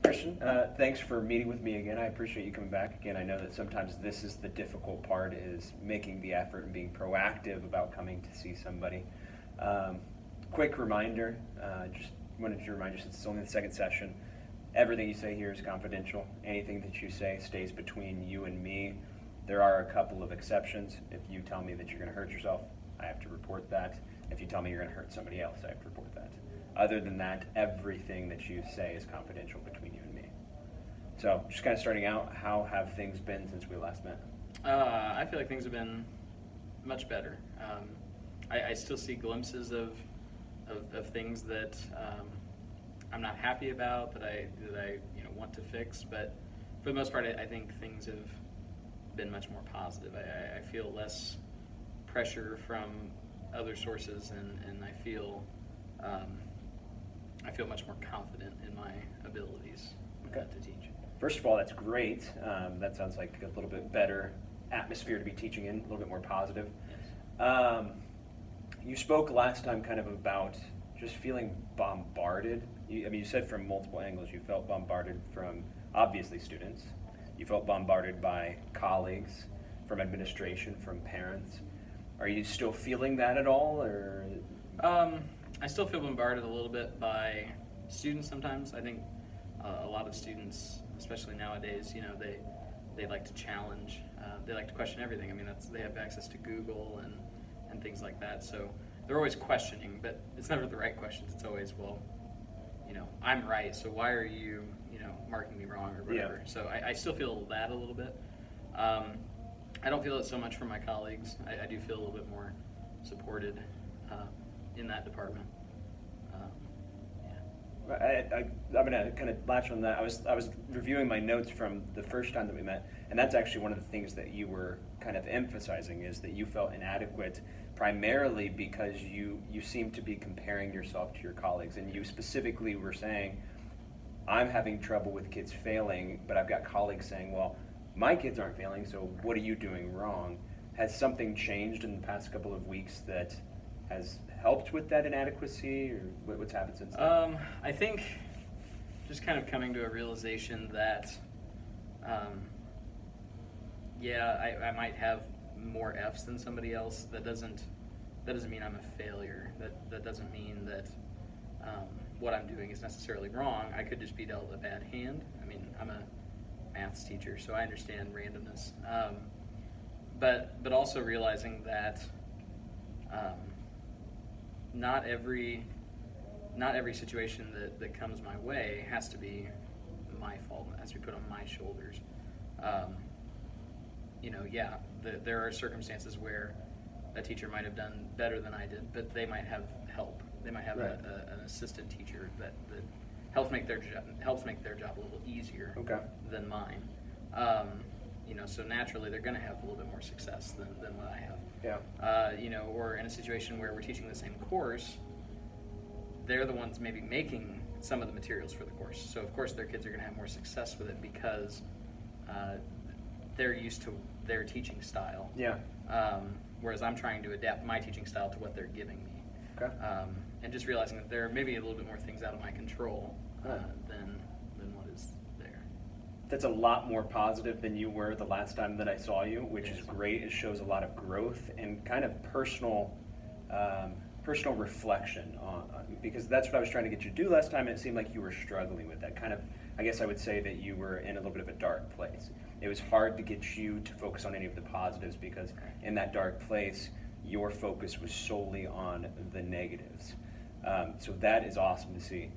Christian. Thanks for meeting with me again. I appreciate you coming back again. I know that sometimes this is the difficult part, is making the effort and being proactive about coming to see somebody. Quick reminder, just wanted to remind you, since it's only the second session, everything you say here is confidential. Anything that you say stays between you and me. There are a couple of exceptions. If you tell me that you're going to hurt yourself, I have to report that. If you tell me you're going to hurt somebody else, I have to report that. Other than that, everything that you say is confidential between you and me. So, just kind of starting out, how have things been since we last met? I feel like things have been much better. I still see glimpses of things that I'm not happy about, that I want to fix, but for the most part, I think things have been much more positive. I feel less pressure from other sources, and I feel much more confident in my abilities to teach. First of all, that's great. That sounds like a little bit better atmosphere to be teaching in, a little bit more positive. Yes. You spoke last time kind of about just feeling bombarded. You said from multiple angles. You felt bombarded from, obviously, students. You felt bombarded by colleagues, from administration, from parents. Are you still feeling that at all, or? I still feel bombarded a little bit by students sometimes. I think a lot of students, especially nowadays, they like to challenge. They like to question everything. I mean, they have access to Google and things like that. So they're always questioning, but it's never the right questions. It's always, well, I'm right, so why are you, marking me wrong or whatever. Yeah. So I still feel that a little bit. I don't feel it so much from my colleagues. I do feel a little bit more supported in that department. I'm going to kind of latch on that. I was reviewing my notes from the first time that we met, and that's actually one of the things that you were kind of emphasizing, is that you felt inadequate primarily because you seemed to be comparing yourself to your colleagues, and you specifically were saying, I'm having trouble with kids failing, but I've got colleagues saying, well, my kids aren't failing, so what are you doing wrong? Has something changed in the past couple of weeks that has helped with that inadequacy, or what's happened since then? I think just kind of coming to a realization that, I might have more F's than somebody else. That doesn't mean I'm a failure. That doesn't mean that what I'm doing is necessarily wrong. I could just be dealt a bad hand. I mean, I'm a maths teacher, so I understand randomness. But also realizing that not every situation that comes my way has to be my fault, has to be put on my shoulders. There are circumstances where a teacher might have done better than I did, but they might have help. They might have Right. an assistant teacher that helps make their job a little easier than mine. So naturally they're going to have a little bit more success than what I have. Yeah. Or in a situation where we're teaching the same course, they're the ones maybe making some of the materials for the course. So of course their kids are going to have more success with it because they're used to their teaching style. Yeah. Whereas I'm trying to adapt my teaching style to what they're giving me. Okay. And just realizing that there are maybe a little bit more things out of my control than what is there. That's a lot more positive than you were the last time that I saw you, which is Yes. great. It shows a lot of growth and kind of personal reflection because that's what I was trying to get you to do last time. It seemed like you were struggling with that kind of. I guess I would say that you were in a little bit of a dark place. It was hard to get you to focus on any of the positives because in that dark place, your focus was solely on the negatives. So that is awesome to see.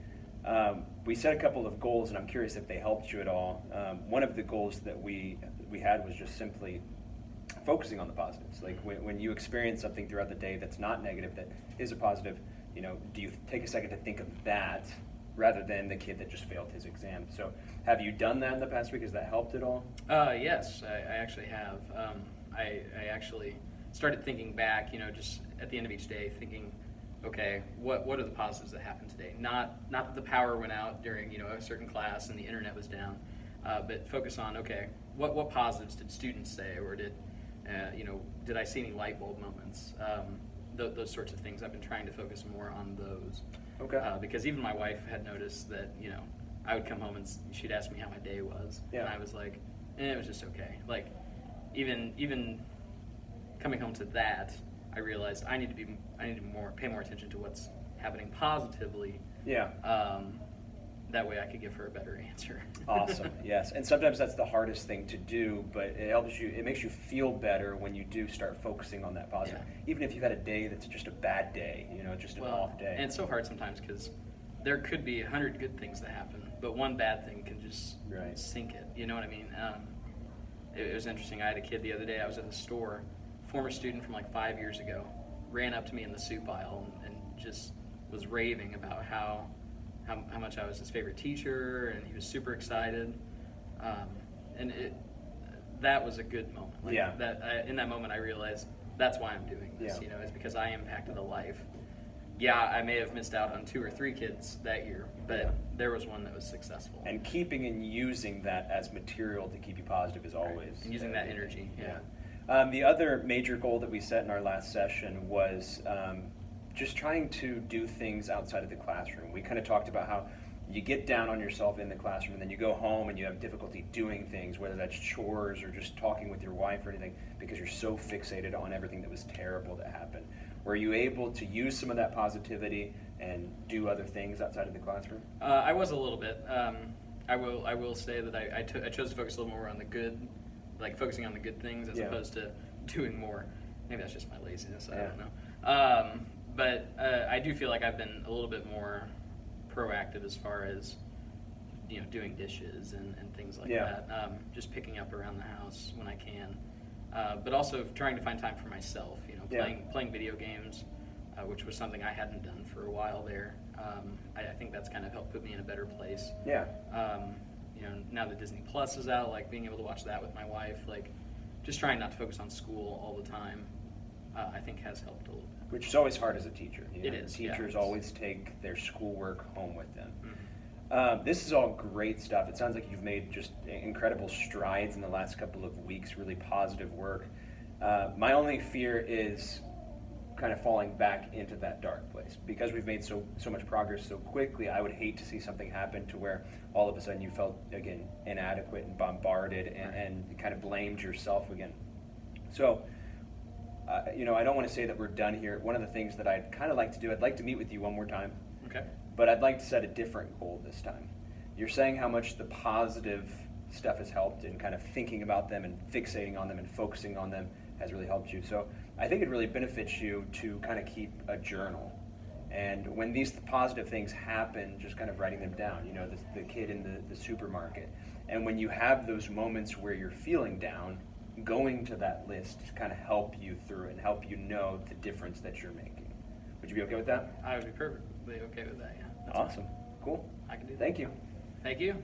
We set a couple of goals, and I'm curious if they helped you at all. One of the goals that we had was just simply focusing on the positives. Like when you experience something throughout the day that's not negative, that is a positive, do you take a second to think of that rather than the kid that just failed his exam? So have you done that in the past week? Has that helped at all? Yes, I actually have. I actually started thinking back, just at the end of each day, thinking, okay, what are the positives that happened today? Not that the power went out during a certain class and the internet was down, but focus on, okay, what positives did students say, or did I see any light bulb moments? Those sorts of things. I've been trying to focus more on those. Okay. Because even my wife had noticed that I would come home and she'd ask me how my day was, Yeah. and I was like, it was just okay. Like, even coming home to that, I realized I need to pay more attention to what's happening positively. Yeah. That way I could give her a better answer. Awesome. Yes. And sometimes that's the hardest thing to do, but it makes you feel better when you do start focusing on that positive. Yeah. Even if you've had a day that's just a bad day, just an off day. And it's so hard sometimes because there could be 100 good things that happen, but one bad thing can just Right. sink it. You know what I mean? It was interesting. I had a kid the other day. I was at the store, former student from like 5 years ago, ran up to me in the soup aisle and just was raving about how much I was his favorite teacher, and he was super excited. And that was a good moment. Like, Yeah. In that moment, I realized that's why I'm doing this. Yeah. It's because I impacted a life. Yeah, I may have missed out on 2 or 3 kids that year, but there was one that was successful. And keeping and using that as material to keep you positive is always. And using that energy, yeah. The other major goal that we set in our last session was just trying to do things outside of the classroom. We kind of talked about how you get down on yourself in the classroom and then you go home and you have difficulty doing things, whether that's chores or just talking with your wife or anything, because you're so fixated on everything that was terrible that happened. Were you able to use some of that positivity and do other things outside of the classroom? I was a little bit. I will say that I chose to focus a little more on the good, like focusing on the good things as opposed to doing more. Maybe that's just my laziness. I don't know. But I do feel like I've been a little bit more proactive as far as doing dishes and things like that. Just picking up around the house when I can, but also trying to find time for myself. Playing video games, which was something I hadn't done for a while there. I think that's kind of helped put me in a better place. Yeah. Now that Disney Plus is out, like being able to watch that with my wife, like just trying not to focus on school all the time, I think has helped a little bit. Which is always hard as a teacher. It is. Teachers always take their schoolwork home with them. Mm-hmm. This is all great stuff. It sounds like you've made just incredible strides in the last couple of weeks, really positive work. My only fear is kind of falling back into that dark place. Because we've made so much progress so quickly, I would hate to see something happen to where all of a sudden you felt, again, inadequate and bombarded and kind of blamed yourself again. So, I don't want to say that we're done here. One of the things that I'd kind of like to do, I'd like to meet with you one more time. Okay. But I'd like to set a different goal this time. You're saying how much the positive stuff has helped, and kind of thinking about them and fixating on them and focusing on them has really helped you. So I think it really benefits you to kind of keep a journal. And when these positive things happen, just kind of writing them down, the kid in the supermarket. And when you have those moments where you're feeling down, going to that list to kind of help you through and help you know the difference that you're making. Would you be okay with that? I would be perfectly okay with that, yeah. Awesome. Cool. I can do that. Thank you. Thank you.